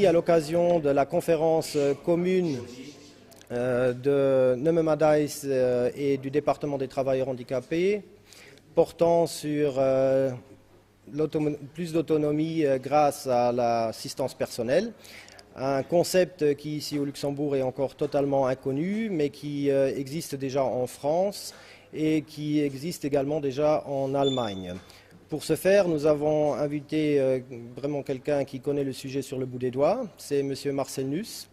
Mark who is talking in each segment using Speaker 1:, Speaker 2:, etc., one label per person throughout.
Speaker 1: ici à l'occasion de la conférence commune de Neume-Madijs et du département des travailleurs handicapés portant sur plus d'autonomie grâce à l'assistance personnelle. Un concept qui ici au Luxembourg est encore totalement inconnu, mais qui existe déjà en France et qui existe également déjà en Allemagne. Pour ce faire, nous avons invité vraiment quelqu'un qui connaît le sujet sur le bout des doigts, c'est M. Marcel Nuss,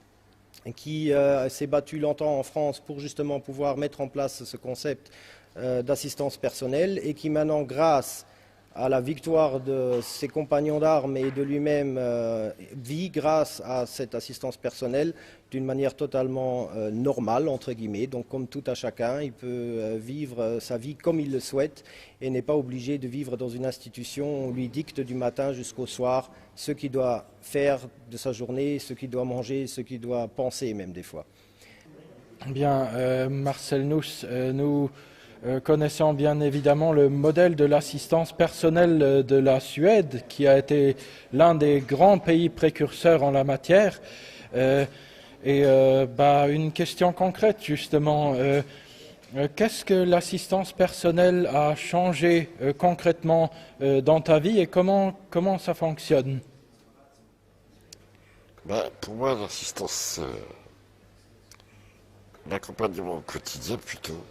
Speaker 1: qui s'est battu longtemps en France pour justement pouvoir mettre en place ce concept d'assistance personnelle et qui maintenant, grâce à la victoire de ses compagnons d'armes et de lui-même, vit grâce à cette assistance personnelle d'une manière totalement normale, entre guillemets. Donc comme tout à chacun, il peut vivre sa vie comme il le souhaite et n'est pas obligé de vivre dans une institution où on lui dicte du matin jusqu'au soir ce qu'il doit faire de sa journée, ce qu'il doit manger, ce qu'il doit penser même des fois.
Speaker 2: Bien, Marcel Nuss, nous connaissant bien évidemment le modèle de l'assistance personnelle de la Suède, qui a été l'un des grands pays précurseurs en la matière. Une question concrète justement, qu'est-ce que l'assistance personnelle a changé concrètement dans ta vie et comment ça fonctionne?
Speaker 3: Pour moi, l'assistance, l'accompagnement au quotidien plutôt,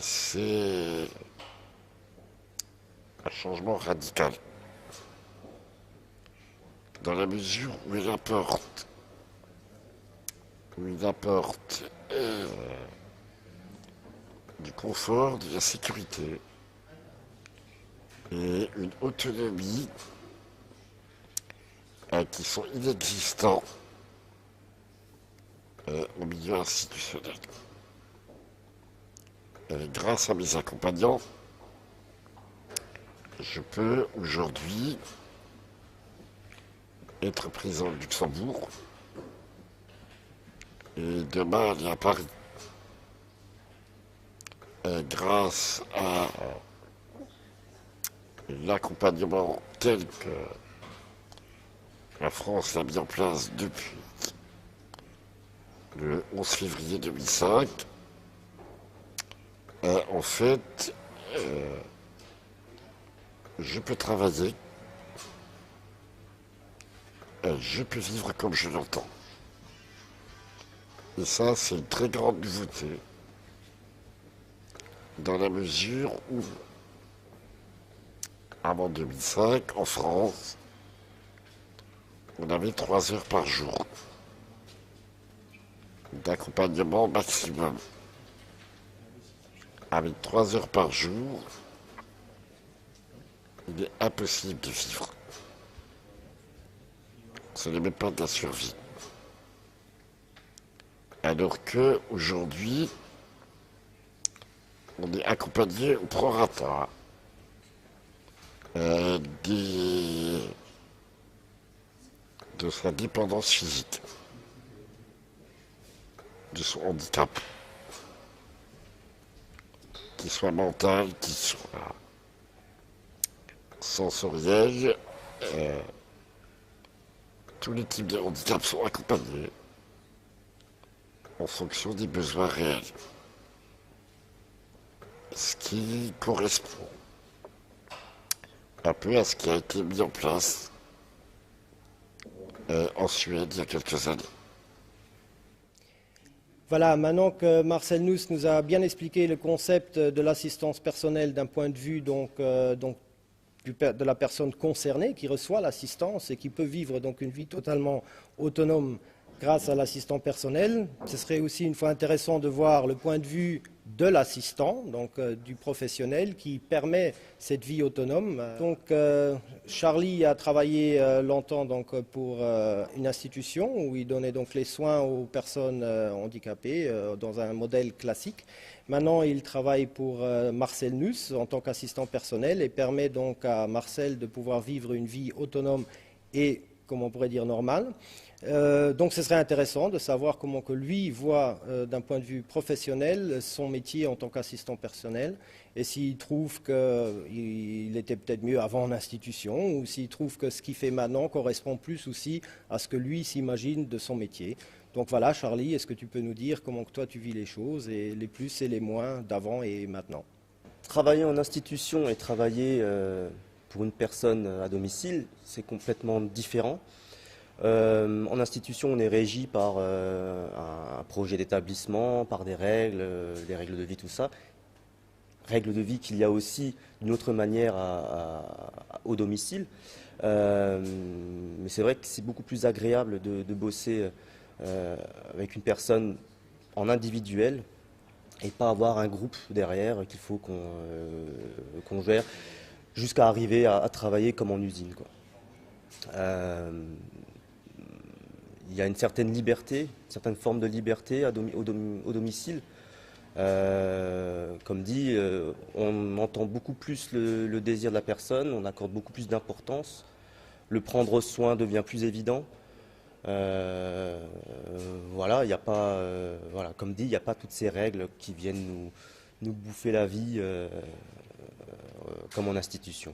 Speaker 3: c'est un changement radical, dans la mesure où il apporte du confort, de la sécurité et une autonomie qui sont inexistants au milieu institutionnel. Grâce à mes accompagnants, je peux aujourd'hui être présent au Luxembourg et demain aller à Paris. Grâce à l'accompagnement tel que la France l'a mis en place depuis le 11 février 2005, en fait, je peux travailler, je peux vivre comme je l'entends. Et ça, c'est une très grande nouveauté, dans la mesure où, avant 2005, en France, on avait 3 heures par jour d'accompagnement maximum. Avec 3 heures par jour, il est impossible de vivre. Ce n'est même pas de la survie. Alors qu'aujourd'hui, on est accompagné au prorata de sa dépendance physique, de son handicap, qu'il soit mental, qu'il soit sensoriel. Tous les types de handicap sont accompagnés en fonction des besoins réels. Ce qui correspond un peu à ce qui a été mis en place en Suède il y a quelques années.
Speaker 1: Voilà, maintenant que Marcel Nuss nous a bien expliqué le concept de l'assistance personnelle d'un point de vue de la personne concernée qui reçoit l'assistance et qui peut vivre donc une vie totalement autonome grâce à l'assistant personnel, ce serait aussi une fois intéressant de voir le point de vue de l'assistant, donc du professionnel qui permet cette vie autonome. Donc Charlie a travaillé longtemps donc, pour une institution où il donnait donc les soins aux personnes handicapées dans un modèle classique. Maintenant, il travaille pour Marcel Nuss en tant qu'assistant personnel et permet donc à Marcel de pouvoir vivre une vie autonome et comment on pourrait dire, normal. Donc ce serait intéressant de savoir comment que lui voit d'un point de vue professionnel son métier en tant qu'assistant personnel et s'il trouve qu'il était peut-être mieux avant en institution ou s'il trouve que ce qu'il fait maintenant correspond plus aussi à ce que lui s'imagine de son métier. Donc voilà, Charlie, est-ce que tu peux nous dire comment que toi tu vis les choses et les plus et les moins d'avant et maintenant?
Speaker 4: Travailler en institution et travailler pour une personne à domicile, c'est complètement différent. En institution, on est régi par un projet d'établissement, par des règles de vie, tout ça. Règles de vie qu'il y a aussi d'une autre manière au domicile. Mais c'est vrai que c'est beaucoup plus agréable de bosser avec une personne en individuel et pas avoir un groupe derrière qu'il faut qu'on gère jusqu'à arriver à travailler comme en usine, quoi. Il y a une certaine liberté, une certaine forme de liberté au domicile. Comme dit, on entend beaucoup plus le désir de la personne, on accorde beaucoup plus d'importance. Le prendre soin devient plus évident. Voilà, il n'y a pas, voilà, comme dit, il n'y a pas toutes ces règles qui viennent nous bouffer la vie comme en institution.